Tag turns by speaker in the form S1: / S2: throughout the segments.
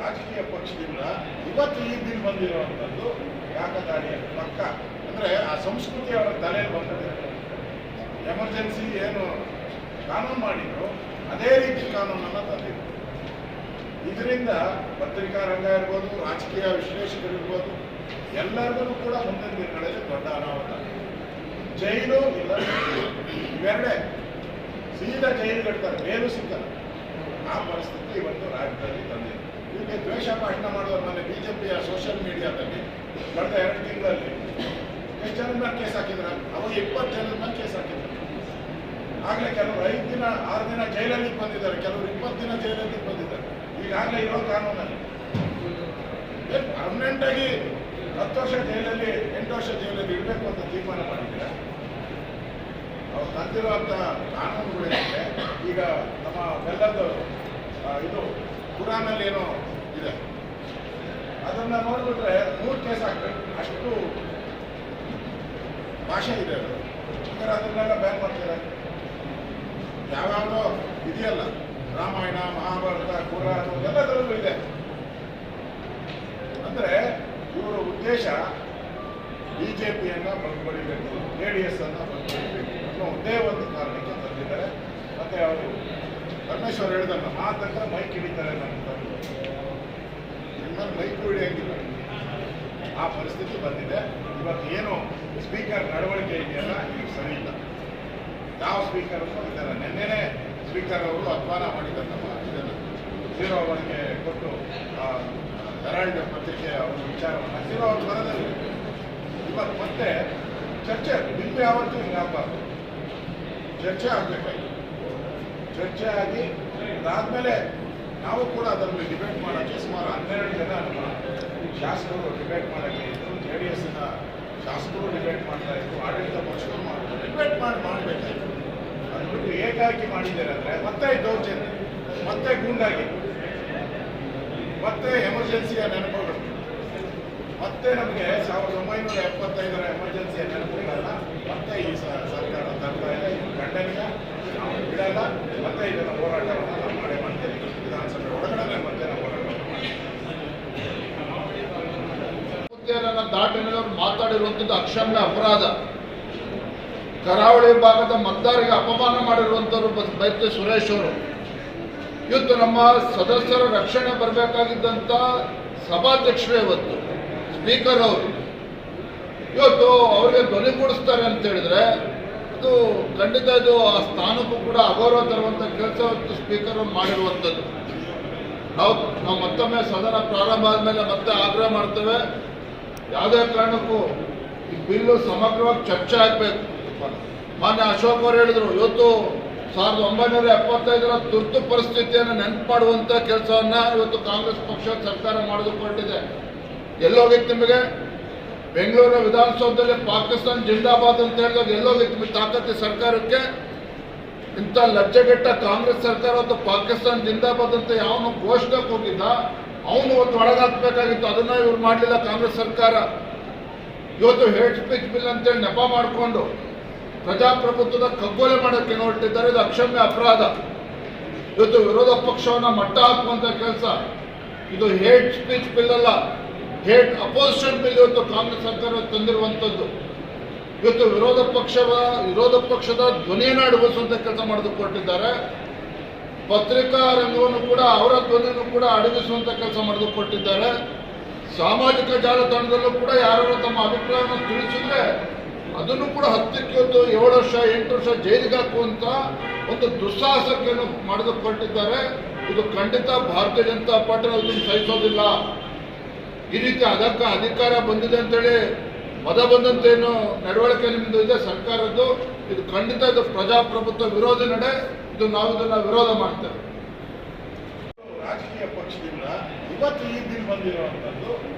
S1: ರಾಜಕೀಯ ಪಕ್ಷದಿಂದ ಇವತ್ತು ಈ ದಿನ ಬಂದಿರುವಂಥದ್ದು ಯಾಕದಾಡಿ ಪಕ್ಕ ಅಂದರೆ ಆ ಸಂಸ್ಕೃತಿ ಅವರ ತಲೆಯಲ್ಲಿ ಬಂದಿದೆ. ಎಮರ್ಜೆನ್ಸಿ ಏನು ಕಾನೂನು ಮಾಡಿದ್ರು ಅದೇ ರೀತಿ ಕಾನೂನನ್ನು ತಂದಿದ್ರು. ಇದರಿಂದ ಪತ್ರಿಕಾ ರಂಗ ಇರ್ಬೋದು, ರಾಜಕೀಯ ವಿಶ್ಲೇಷಕರಿರ್ಬೋದು, ಎಲ್ಲರಿಗೂ ಕೂಡ ಮುಂದಿನ ದಿನಗಳಲ್ಲಿ ದೊಡ್ಡ ಅನಾಹುತ. ಜೈಲು ಇಲ್ಲ, ಇವೆರಡೇ ಸೀದಾ ಜೈಲು ಕಟ್ತಾರೆ, ಬೇರು ಸಿಕ್ಕಲ್ಲ. ಆ ಪರಿಸ್ಥಿತಿ ಇವತ್ತು ರಾಜ್ಯದಲ್ಲಿ ತಂದಿದೆ. ಇದಕ್ಕೆ ದ್ವೇಷ ಭಾಷಣ ಮಾಡೋರು ನನ್ನ ಬಿಜೆಪಿಯ ಸೋಷಿಯಲ್ ಮೀಡಿಯಾದಲ್ಲಿ ಕಳೆದ 2 ತಿಂಗಳಲ್ಲಿ ಎಷ್ಟು ಜನದ ಮೇಲೆ ಕೇಸ್ ಹಾಕಿದ್ರ? ಅವಾಗ 20 ಜನದ ಮೇಲೆ ಕೇಸ್ ಹಾಕಿದ್ರು. ಆಗಲೇ ಕೆಲವರು 5 ದಿನ 6 ದಿನ ಜೈಲಲ್ಲಿ ಬಂದಿದ್ದಾರೆ, ಕೆಲವರು 20 ದಿನ ಜೈಲಲ್ಲಿ ಬಂದಿದ್ದಾರೆ. ಈಗಾಗಲೇ ಇರೋ ಕಾನೂನಲ್ಲಿ ಪರ್ಮನೆಂಟ್ ಆಗಿ 10 ವರ್ಷ ಜೈಲಲ್ಲಿ 8 ವರ್ಷ ಜೈಲಲ್ಲಿ ಇಡಬೇಕು ಅಂತ ತೀರ್ಮಾನ ಮಾಡಿದ್ದೀರಾ? ಅವ್ರು ತಂದಿರುವಂಥ ಕಾನೂನುಗಳೇನಿದೆ, ಈಗ ನಮ್ಮ ಬೆಲ್ಲದ ಇದು ಕುರಾನಲ್ಲಿ ಏನೋ ಇದೆ, ಅದನ್ನು ನೋಡಿಬಿಟ್ರೆ 3 ಕೇಸ್ ಹಾಕ್ಬೇಕು, ಅಷ್ಟು ಭಾಷೆ ಇದೆ ಅದು. ಅಂದರೆ ಅದನ್ನೆಲ್ಲ ಬ್ಯಾನ್ ಮಾಡ್ತಾರೆ. ಯಾವ್ಯಾವುದೋ ಇದೆಯಲ್ಲ, ರಾಮಾಯಣ, ಮಹಾಭಾರತ, ಕುರಾನ್ ಎಲ್ಲದರಲ್ಲೂ ಇದೆ. ಅಂದರೆ ಇವರ ಉದ್ದೇಶ ಬಿಜೆಪಿಯನ್ನು ಬಲಪಡಿಬೇಕು, JDS ಅನ್ನು ಬಲಪಡಿಬೇಕು ಅನ್ನೋ ಒಂದೇ ಒಂದು ಕಾರಣಕ್ಕೆ ತಂದಿದ್ದಾರೆ. ಮತ್ತೆ ಅವರು ಪರಮೇಶ್ವರ್ ಹೇಳಿದಲ್ಲ, ಮಾತಂದ್ರೆ ಮೈಕ್ ಹಿಡಿತಾರೆ, ನಿಮ್ಮಲ್ಲಿ ಮೈಕ್ ಹಿಡಿಯಂಗಿಲ್ಲ. ಆ ಪರಿಸ್ಥಿತಿ ಬಂದಿದೆ. ಇವತ್ತು ಏನು ಸ್ಪೀಕರ್ ನಡವಳಿಕೆ ಇದೆಯಲ್ಲ, ಇದು ಸರಿ ಇಲ್ಲ. ಯಾವ ಸ್ಪೀಕರ್ ಇದ್ದಾರೆ? ನಿನ್ನೆನೇ ಸ್ಪೀಕರ್ ಅವರು ಅಧ್ವಾನ ಮಾಡಿದ್ದಾರೆ ನಮ್ಮ ಇದನ್ನು 0 ಅವರಿಗೆ ಕೊಟ್ಟು ಹೆರಾಲ್ಡ್ ಪತ್ರಿಕೆ ಅವರ ವಿಚಾರವನ್ನು 0 ಅವರು ಬರೋದಿಲ್ಲ. ಇವತ್ತು ಮತ್ತೆ ಚರ್ಚೆ ಬಿಲ್ ಯಾವತ್ತೂ ಹಿಂಗಾಗಬಾರ್ದು, ಚರ್ಚೆ ಆಗಬೇಕಾಗಿ ಚರ್ಚೆ ಆಗಿ ಅದಾದಮೇಲೆ ನಾವು ಕೂಡ ಅದರಲ್ಲಿ ಡಿಬೇಟ್ ಮಾಡೋಕ್ಕೆ ಸುಮಾರು 12 ಜನ ನಮ್ಮ ಶಾಸಕರು ಡಿಬೇಟ್ ಮಾಡೋಕ್ಕೆ ಇದ್ರು. JDSನ ಶಾಸಕರು ಡಿಬೇಟ್ ಮಾಡ್ತಾ ಇದ್ರು, ಆಡಳಿತ ಪಕ್ಷಗಳು ಮಾಡ್ತಾರೆ, ಡಿಬೇಟ್ ಮಾಡಬೇಕಾಗಿತ್ತು. ಅದು ಬಿಟ್ಟು ಏಕಾಏಕಿ ಮಾಡಿದ್ದಾರೆ ಅಂದರೆ ಮತ್ತೆ ದೌರ್ಜನ್ಯ, ಮತ್ತೆ ಗೂಂಡಾಗಿ, ಮತ್ತೆ ಎಮರ್ಜೆನ್ಸಿಯ ನೆನಪುಗಳು, ಮತ್ತೆ ನಮಗೆ 1975ರ ಎಮರ್ಜೆನ್ಸಿಯ ನೆನಪುಗಳಲ್ಲ ಮತ್ತೆ ಈ ಸರ್ಕಾರ ತರ್ತಾ ಇದೆ. ಇದು ಖಂಡನೀಯ, ನಾವು ಬಿಡಲ್ಲ. ಮತ್ತೆ ಇದನ್ನು ಹೋರಾಟವನ್ನು ನಾವು ಮಾಡೇ ಮಾಡ್ತೇವೆ. ವಿಧಾನಸಭೆ ಒಳಗಡೆ ಮತ್ತೆ ನಾವು ಹೋರಾಟ
S2: ದಾಟಿನವರು ಮಾತಾಡಿರುವಂಥದ್ದು ಅಕ್ಷಮ್ಯ ಅಪರಾಧ. ಕರಾವಳಿ ಭಾಗದ ಮತದಾರರಿಗೆ ಅಪಮಾನ ಮಾಡಿರುವಂಥವ್ರು ಬೈತೆ ಸುರೇಶ್ ಅವರು. ಇವತ್ತು ನಮ್ಮ ಸದಸ್ಯರ ರಕ್ಷಣೆ ಬರಬೇಕಾಗಿದ್ದಂಥ ಸಭಾಧ್ಯಕ್ಷರೇ ಇವತ್ತು ಸ್ಪೀಕರ್ ಅವರು ಇವತ್ತು ಅವರಿಗೆ ಧ್ವನಿಗೂಡಿಸ್ತಾರೆ ಅಂತ ಹೇಳಿದ್ರೆ ಅದು ಖಂಡಿತ ಇದು ಆ ಸ್ಥಾನಕ್ಕೂ ಕೂಡ ಅಗೌರವ ತರುವಂಥ ಕೆಲಸ ಇವತ್ತು ಸ್ಪೀಕರ್ ಅವರು ಮಾಡಿರುವಂಥದ್ದು. ನಾವು ಮತ್ತೊಮ್ಮೆ ಸದನ ಪ್ರಾರಂಭ ಆದಮೇಲೆ ಮತ್ತೆ ಆಗ್ರಹ ಮಾಡ್ತೇವೆ, ಯಾವುದೇ ಕಾರಣಕ್ಕೂ ಈ ಬಿಲ್ಲು ಸಮಗ್ರವಾಗಿ ಚರ್ಚೆ ಆಗಬೇಕು. ಮಾನ್ಯ ಅಶೋಕ್ ಅವರು ಹೇಳಿದರು, ಇವತ್ತು 1975ರ ತುರ್ತು ಪರಿಸ್ಥಿತಿಯನ್ನು ನೆನಪು ಮಾಡುವಂಥ ಕೆಲಸವನ್ನು ಇವತ್ತು ಕಾಂಗ್ರೆಸ್ ಪಕ್ಷ ಸರ್ಕಾರ ಮಾಡಿದುಕೊಂಡಿದೆ. ಎಲ್ಲೋಗಿತ್ತು ನಿಮಗೆ? ಬೆಂಗಳೂರಿನ ವಿಧಾನಸೌಧದಲ್ಲಿ ಪಾಕಿಸ್ತಾನ ಜಿಂದಾಬಾದ್ ಅಂತ ಹೇಳಿದಾಗ ಎಲ್ಲೋಗಿತ್ತು ನಿಮಗೆ ತಾಕತ್ತಿ ಸರ್ಕಾರಕ್ಕೆ? ಇಂಥ ಲಜ್ಜೆಗೆಟ್ಟ ಕಾಂಗ್ರೆಸ್ ಸರ್ಕಾರ ಇವತ್ತು ಪಾಕಿಸ್ತಾನ ಜಿಂದಾಬಾದ್ ಅಂತ ಯಾವನು ಘೋಷಣೆಗೆ ಹೋಗಿದ್ದ ಅವನು ಇವತ್ತು ಒಳಗಾಕಬೇಕಾಗಿತ್ತು. ಅದನ್ನ ಇವ್ರು ಮಾಡಲಿಲ್ಲ ಕಾಂಗ್ರೆಸ್ ಸರ್ಕಾರ. ಇವತ್ತು ಹೇಟ್ ಸ್ಪೀಚ್ ಬಿಲ್ ಅಂತೇಳಿ ನೆಪ ಮಾಡಿಕೊಂಡು ಪ್ರಜಾಪ್ರಭುತ್ವದ ಕಗ್ಗೊಲೆ ಮಾಡೋಕ್ಕೆ ಹೊರಟಿದ್ದಾರೆ. ಇದು ಅಕ್ಷಮ್ಯ ಅಪರಾಧ. ಇವತ್ತು ವಿರೋಧ ಪಕ್ಷವನ್ನು ಮಟ್ಟ ಹಾಕುವಂಥ ಕೆಲಸ ಇದು. ಹೇಟ್ ಸ್ಪೀಚ್ ಬಿಲ್ ಅಲ್ಲ, ಹೇಟ್ ಅಪೋಸಿಷನ್ ಬಿಲ್ ಇವತ್ತು ಕಾಂಗ್ರೆಸ್ ಸರ್ಕಾರ ತಂದಿರುವಂಥದ್ದು. ಇವತ್ತು ವಿರೋಧ ಪಕ್ಷದ ಧ್ವನಿಯನ್ನು ಅಡಗಿಸುವಂಥ ಕೆಲಸ ಮಾಡಿದುಕೊಟ್ಟಿದ್ದಾರೆ. ಪತ್ರಿಕಾ ರಂಗವನ್ನು ಕೂಡ ಅವರ ಧ್ವನಿಯನ್ನು ಕೂಡ ಅಡಗಿಸುವಂಥ ಕೆಲಸ ಮಾಡಿದುಕೊಟ್ಟಿದ್ದಾರೆ. ಸಾಮಾಜಿಕ ಜಾಲತಾಣದಲ್ಲೂ ಕೂಡ ಯಾರು ತಮ್ಮ ಅಭಿಪ್ರಾಯವನ್ನು ತಿಳಿಸಿದ್ರೆ ಅದನ್ನು ಕೂಡ 10ಕ್ಕೆ 7 ವರ್ಷ 8 ವರ್ಷ ಜೈಲಿಗೆ ಹಾಕುವಂಥ ಒಂದು ದುಸ್ಸಾಹಸಕ್ಕೆಯನ್ನು ಮಾಡಿದುಕೊಟ್ಟಿದ್ದಾರೆ. ಇದು ಖಂಡಿತ ಭಾರತೀಯ ಜನತಾ ಪಾರ್ಟಿ ಅದನ್ನು ಸಹಿಸೋದಿಲ್ಲ. ಈ ರೀತಿ ಅದಕ್ಕೆ ಅಧಿಕಾರ ಬಂದಿದೆ ಅಂತೇಳಿ ಮದ ಬಂದಂತೇನು ನಡವಳಿಕೆ ನಿಮ್ಮದು ಇದೆ ಸರ್ಕಾರದ್ದು, ಇದು ಖಂಡಿತ ಇದು ಪ್ರಜಾಪ್ರಭುತ್ವ ವಿರೋಧಿ ನಡೆ. ಇದು ನಾವು ಇದನ್ನು ವಿರೋಧ ಮಾಡ್ತೇವೆ.
S1: ರಾಜಕೀಯ ಪಕ್ಷದಿಂದ ಇವತ್ತು ಈ ದಿನ ಬಂದಿರುವಂಥದ್ದು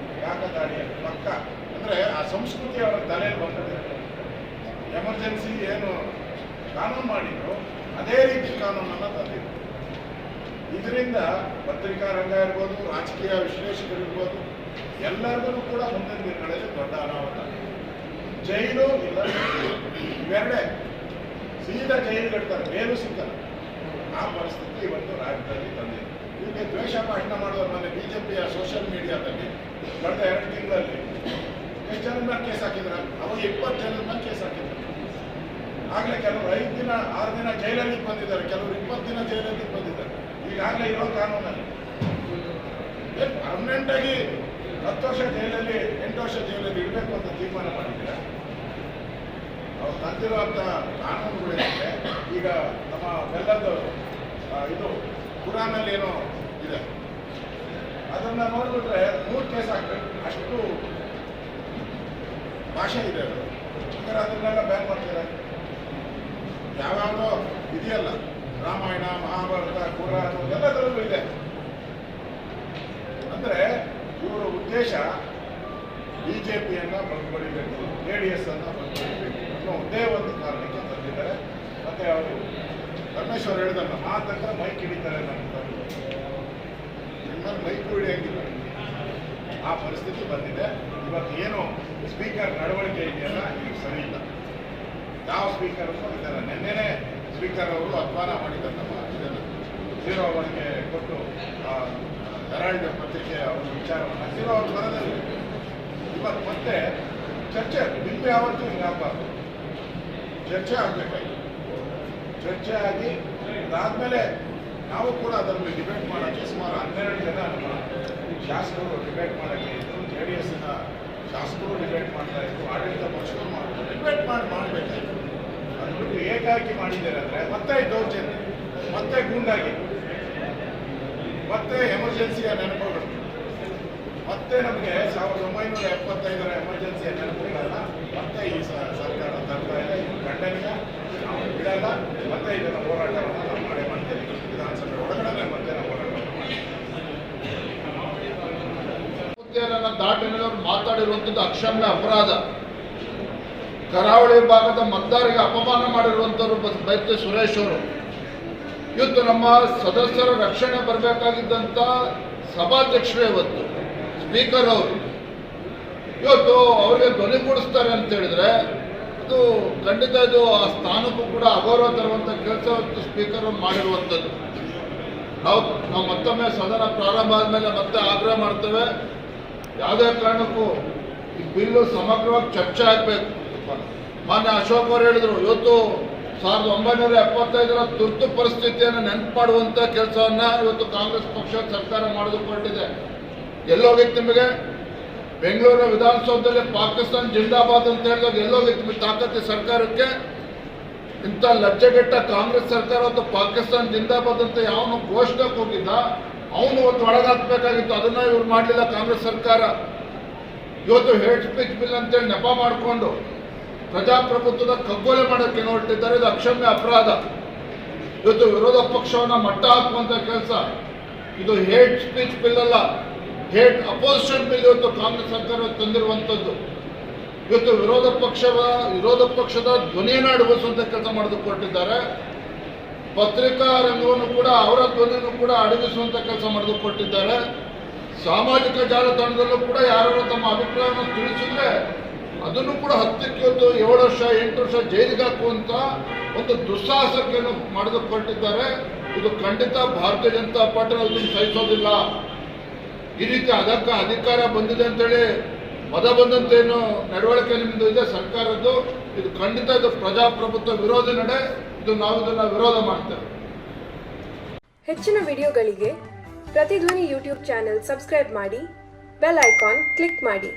S1: ಯಾಕದಾಡಿ ಪಕ್ಕ ಅಂದರೆ ಆ ಸಂಸ್ಕೃತಿ ಅವರ ತಲೆಯಲ್ಲಿ ಬಂದಿದೆ. ಎಮರ್ಜೆನ್ಸಿ ಏನು ಕಾನೂನು ಮಾಡಿದ್ರು ಅದೇ ರೀತಿ ಕಾನೂನನ್ನು ತಂದಿದ್ರು. ಇದರಿಂದ ಪತ್ರಿಕಾ ರಂಗ ಇರ್ಬೋದು, ರಾಜಕೀಯ ವಿಶ್ಲೇಷಕರಿರ್ಬೋದು, ಎಲ್ಲರಿಗೂ ಕೂಡ ಮುಂದಿನ ದಿನಗಳಲ್ಲಿ ದೊಡ್ಡ ಅನಾಹುತ. ಜೈಲು ಇಲ್ಲ, ಇವೆರಡೇ ಸೀದಾ ಜೈಲು ಕಟ್ತಾರೆ, ಬೇರು ಸಿಕ್ಕಲ್ಲ. ಆ ಪರಿಸ್ಥಿತಿ ಇವತ್ತು ರಾಜ್ಯದಲ್ಲಿ ತಂದಿದೆ. ಇದಕ್ಕೆ ದ್ವೇಷ ಭಾಷಣ ಮಾಡೋರು ನನ್ನ ಬಿಜೆಪಿಯ ಕಳೆದ 2 ತಿಂಗಳಲ್ಲಿ ಎಷ್ಟು ಜನ ಮೇಲೆ ಕೇಸ್ ಹಾಕಿದ್ರ? ಅವಾಗ 20 ಜನರ ಮೇಲೆ ಕೇಸ್ ಹಾಕಿದ್ರು. ಆಗಲೇ ಕೆಲವರು 5 ದಿನ 6 ದಿನ ಜೈಲಲ್ಲಿ ಬಂದಿದ್ದಾರೆ, ಕೆಲವರು 20 ದಿನ ಜೈಲಲ್ಲಿ ಬಂದಿದ್ದಾರೆ. ಈಗಾಗಲೇ ಇರೋ ಕಾನೂನಲ್ಲಿ ಪರ್ಮನೆಂಟ್ ಆಗಿ 10 ವರ್ಷ ಜೈಲಲ್ಲಿ 8 ವರ್ಷ ಜೈಲಲ್ಲಿ ಇಡಬೇಕು ಅಂತ ತೀರ್ಮಾನ ಮಾಡಿದ್ದೀರಾ? ಅವ್ರು ತಂದಿರುವಂಥ ಕಾನೂನುಗಳಿದೆ. ಈಗ ನಮ್ಮ ಬೆಲ್ಲದ್ದು ಇದು ಕುರಾನಲ್ಲಿ ಏನೋ ಇದೆ, ಅದನ್ನ ನೋಡಿಬಿಟ್ರೆ 3 ಕೇಸ್ ಹಾಕ್ಬೇಕು, ಅಷ್ಟು ಭಾಷೆ ಇದೆ ಅದು. ಅಂದರೆ ಅದನ್ನೆಲ್ಲ ಬ್ಯಾನ್ ಮಾಡ್ತಾರೆ. ಯಾವ್ಯಾವುದೋ ಇದೆಯಲ್ಲ, ರಾಮಾಯಣ, ಮಹಾಭಾರತ, ಕುರಾನ್ ಎಲ್ಲದರಲ್ಲೂ ಇದೆ. ಅಂದರೆ ಇವರ ಉದ್ದೇಶ ಬಿಜೆಪಿಯನ್ನ ಬಗ್ಬಡಿಬೇಕು, JDS ಅನ್ನ ಬಗ್ಬಡಿಬೇಕು ಅನ್ನೋ ಒಂದೇ ಒಂದು ಕಾರಣಕ್ಕೆ ತಂದಿದ್ದಾರೆ. ಮತ್ತೆ ಅವರು ಪರಮೇಶ್ವರ್ ಹೇಳಿದಲ್ಲ, ಮಾತಂದ್ರೆ ಮೈಕ್ ಹಿಡಿತಾರೆ ನನ್ನ ನಿಮ್ಮಲ್ಲಿ ಮೈಕ್ ಹಿಡಿಯಂಗಿಲ್ಲ, ಆ ಪರಿಸ್ಥಿತಿ ಬಂದಿದೆ. ಇವತ್ತು ಏನು ಸ್ಪೀಕರ್ ನಡವಳಿಕೆ ಇದೆಯಲ್ಲ, ಇದು ಸರಿ ಇಲ್ಲ. ಯಾವ ಸ್ಪೀಕರ್ ಇದೆಲ್ಲ ನಿನ್ನೆನೆ ಸ್ಪೀಕರ್ ಅವರು ಅಧ್ವಾನ ಮಾಡಿದ್ದಾರೆ. ನಮ್ಮ ಇದನ್ನು 0 ಅವರಿಗೆ ಕೊಟ್ಟು ಹೆರಾಲ್ಡ್ ಪತ್ರಿಕೆ ಅವರ ವಿಚಾರವನ್ನು 0 ಅವರು ಬರೋದಿಲ್ಲ. ಇವತ್ತು ಮತ್ತೆ ಚರ್ಚೆ ಬಿಲ್ಲು ಯಾವತ್ತೂ ಹಿಂಗಾಗಬಾರ್ದು, ಚರ್ಚೆ ಆಗಬೇಕಾಗಿ ಚರ್ಚೆ ಆಗಿ ಅದಾದಮೇಲೆ ನಾವು ಕೂಡ ಅದರಲ್ಲಿ ಡಿಬೇಟ್ ಮಾಡೋಕ್ಕೆ ಸುಮಾರು 12 ಜನ ನಮ್ಮ ಶಾಸಕರು ಡಿಬೇಟ್ ಮಾಡೋಕ್ಕೆ ಇದ್ರು. JDSನ ಶಾಸಕರು ಡಿಬೇಟ್ ಮಾಡ್ತಾ ಇದ್ರು, ಆಡಳಿತ ಪಕ್ಷಗಳು ಮಾಡ್ತಾರೆ, ಡಿಬೇಟ್ ಮಾಡಬೇಕಾಗಿತ್ತು. ಅದು ಬಿಟ್ಟು ಏಕಾಏಕಿ ಮಾಡಿದ್ದಾರೆ ಅಂದರೆ ಮತ್ತೆ ದೌರ್ಜನ್ಯ, ಮತ್ತೆ ಗೂಂಡಾಗಿ, ಮತ್ತೆ ಎಮರ್ಜೆನ್ಸಿಯ ನೆನಪುಗಳು, ಮತ್ತೆ ನಮಗೆ 1975ರ ಎಮರ್ಜೆನ್ಸಿಯ ನೆನಪುಗಳನ್ನ ಮತ್ತೆ ಈ ಸರ್ಕಾರ ತರ್ತಾ ಇದೆ. ಇದು ಖಂಡನೀಯ, ನಾವು ಬಿಡಲ್ಲ. ಮತ್ತೆ ಇದನ್ನು ಹೋರಾಟವನ್ನು ನಾವು ಮಾಡೇ ಮಾಡ್ತೇವೆ. ವಿಧಾನಸಭೆ ಒಳಗಡೆ ಮತ್ತೆ ನಾವು ಹೋರಾಟ
S2: ದಾಟಿನವರು ಮಾತಾಡಿರುವಂಥದ್ದು ಅಕ್ಷಮ್ಯ ಅಪರಾಧ. ಕರಾವಳಿ ಭಾಗದ ಮತದಾರರಿಗೆ ಅಪಮಾನ ಮಾಡಿರುವಂಥವ್ರು ಬೈತೆ ಸುರೇಶ್ ಅವರು. ಇವತ್ತು ನಮ್ಮ ಸದಸ್ಯರ ರಕ್ಷಣೆ ಬರಬೇಕಾಗಿದ್ದಂಥ ಸಭಾಧ್ಯಕ್ಷರೇ ಇವತ್ತು ಸ್ಪೀಕರ್ ಅವರು ಇವತ್ತು ಅವರಿಗೆ ಧ್ವನಿಗೂಡಿಸ್ತಾರೆ ಅಂತ ಹೇಳಿದ್ರೆ ಅದು ಖಂಡಿತ ಇದು ಆ ಸ್ಥಾನಕ್ಕೂ ಕೂಡ ಅಗೌರವ ತರುವಂಥ ಕೆಲಸ ಇವತ್ತು ಸ್ಪೀಕರ್ ಅವರು ಮಾಡಿರುವಂಥದ್ದು. ನಾವು ಮತ್ತೊಮ್ಮೆ ಸದನ ಪ್ರಾರಂಭ ಆದಮೇಲೆ ಮತ್ತೆ ಆಗ್ರಹ ಮಾಡ್ತೇವೆ, ಯಾವುದೇ ಕಾರಣಕ್ಕೂ ಈ ಬಿಲ್ಲು ಸಮಗ್ರವಾಗಿ ಚರ್ಚೆ ಆಗಬೇಕು. ಮಾನ್ಯ ಅಶೋಕ್ ಅವರು ಹೇಳಿದರು, ಇವತ್ತು 1975ರ ತುರ್ತು ಪರಿಸ್ಥಿತಿಯನ್ನು ನೆನಪು ಮಾಡುವಂಥ ಕೆಲಸವನ್ನು ಇವತ್ತು ಕಾಂಗ್ರೆಸ್ ಪಕ್ಷ ಸರ್ಕಾರ ಮಾಡಿದುಕೊಂಡಿದೆ. ಎಲ್ಲೋಗಿತ್ತು ನಿಮಗೆ? ಬೆಂಗಳೂರಿನ ವಿಧಾನಸೌಧದಲ್ಲಿ ಪಾಕಿಸ್ತಾನ ಜಿಂದಾಬಾದ್ ಅಂತ ಹೇಳಿದಾಗ ಎಲ್ಲೋಗಿತ್ತು ನಿಮಗೆ ತಾಕತ್ತು ಸರ್ಕಾರಕ್ಕೆ? ಇಂಥ ಲಜ್ಜೆಗೆಟ್ಟ ಕಾಂಗ್ರೆಸ್ ಸರ್ಕಾರ ಇವತ್ತು ಪಾಕಿಸ್ತಾನ ಜಿಂದಾಬಾದ್ ಅಂತ ಯಾವನು ಘೋಷಣೆಗೆ ಹೋಗಿದ್ದ ಅವನು ಇವತ್ತು ಒಳಗಾಕಬೇಕಾಗಿತ್ತು. ಅದನ್ನ ಇವ್ರು ಮಾಡಲಿಲ್ಲ ಕಾಂಗ್ರೆಸ್ ಸರ್ಕಾರ. ಇವತ್ತು ಹೇಟ್ ಸ್ಪೀಚ್ ಬಿಲ್ ಅಂತೇಳಿ ನೆಪ ಮಾಡಿಕೊಂಡು ಪ್ರಜಾಪ್ರಭುತ್ವದ ಕಗ್ಗೊಲೆ ಮಾಡೋಕ್ಕೆ ಹೊರಟಿದ್ದಾರೆ. ಇದು ಅಕ್ಷಮ್ಯ ಅಪರಾಧ. ಇವತ್ತು ವಿರೋಧ ಪಕ್ಷವನ್ನು ಮಟ್ಟ ಹಾಕುವಂಥ ಕೆಲಸ ಇದು. ಹೇಟ್ ಸ್ಪೀಚ್ ಬಿಲ್ ಅಲ್ಲ, ಹೇಟ್ ಅಪೋಸಿಷನ್ ಬಿಲ್ ಇವತ್ತು ಕಾಂಗ್ರೆಸ್ ಸರ್ಕಾರ ತಂದಿರುವಂಥದ್ದು. ಇವತ್ತು ವಿರೋಧ ಪಕ್ಷದ ಧ್ವನಿಯನ್ನು ಅಡಗಿಸುವಂಥ ಕೆಲಸ ಮಾಡಿದುಕೊಟ್ಟಿದ್ದಾರೆ. ಪತ್ರಿಕಾ ರಂಗವನ್ನು ಕೂಡ ಅವರ ಧ್ವನಿಯನ್ನು ಕೂಡ ಅಡಗಿಸುವಂಥ ಕೆಲಸ ಮಾಡಿದುಕೊಟ್ಟಿದ್ದಾರೆ. ಸಾಮಾಜಿಕ ಜಾಲತಾಣದಲ್ಲೂ ಕೂಡ ಯಾರು ತಮ್ಮ ಅಭಿಪ್ರಾಯವನ್ನು ತಿಳಿಸಿದ್ರೆ ಅದನ್ನು ಕೂಡ 10ಕ್ಕೆ 7 ವರ್ಷ 8 ವರ್ಷ ಜೈಲಿಗೆ ಹಾಕುವಂಥ ಒಂದು ದುಸ್ಸಾಹಸಕ್ಕೆ ಮಾಡಿದುಕೊಟ್ಟಿದ್ದಾರೆ. ಇದು ಖಂಡಿತ ಭಾರತೀಯ ಜನತಾ ಪಾರ್ಟಿ ಅದನ್ನು ಸಹಿಸೋದಿಲ್ಲ. ಈ ರೀತಿ ಅದಕ್ಕೆ ಅಧಿಕಾರ ಬಂದಿದೆ ಅಂತೇಳಿ ಮದ ಬಂದಂತೇನು ನಡವಳಿಕೆ ನಿಮ್ಮದು ಇದೆ ಸರ್ಕಾರದ್ದು, ಇದು ಖಂಡಿತ ಇದು ಪ್ರಜಾಪ್ರಭುತ್ವ ವಿರೋಧಿ ನಡೆ. ಇದು ನಾವು ಇದನ್ನು ವಿರೋಧ ಮಾಡ್ತೇವೆ.
S3: ಹೆಚ್ಚಿನ ವಿಡಿಯೋಗಳಿಗೆ ಪ್ರತಿಧ್ವನಿ ಯೂಟ್ಯೂಬ್ ಚಾನೆಲ್ ಸಬ್ಸ್ಕ್ರೈಬ್ ಮಾಡಿ, ಬೆಲ್ ಐಕಾನ್ ಕ್ಲಿಕ್ ಮಾಡಿ.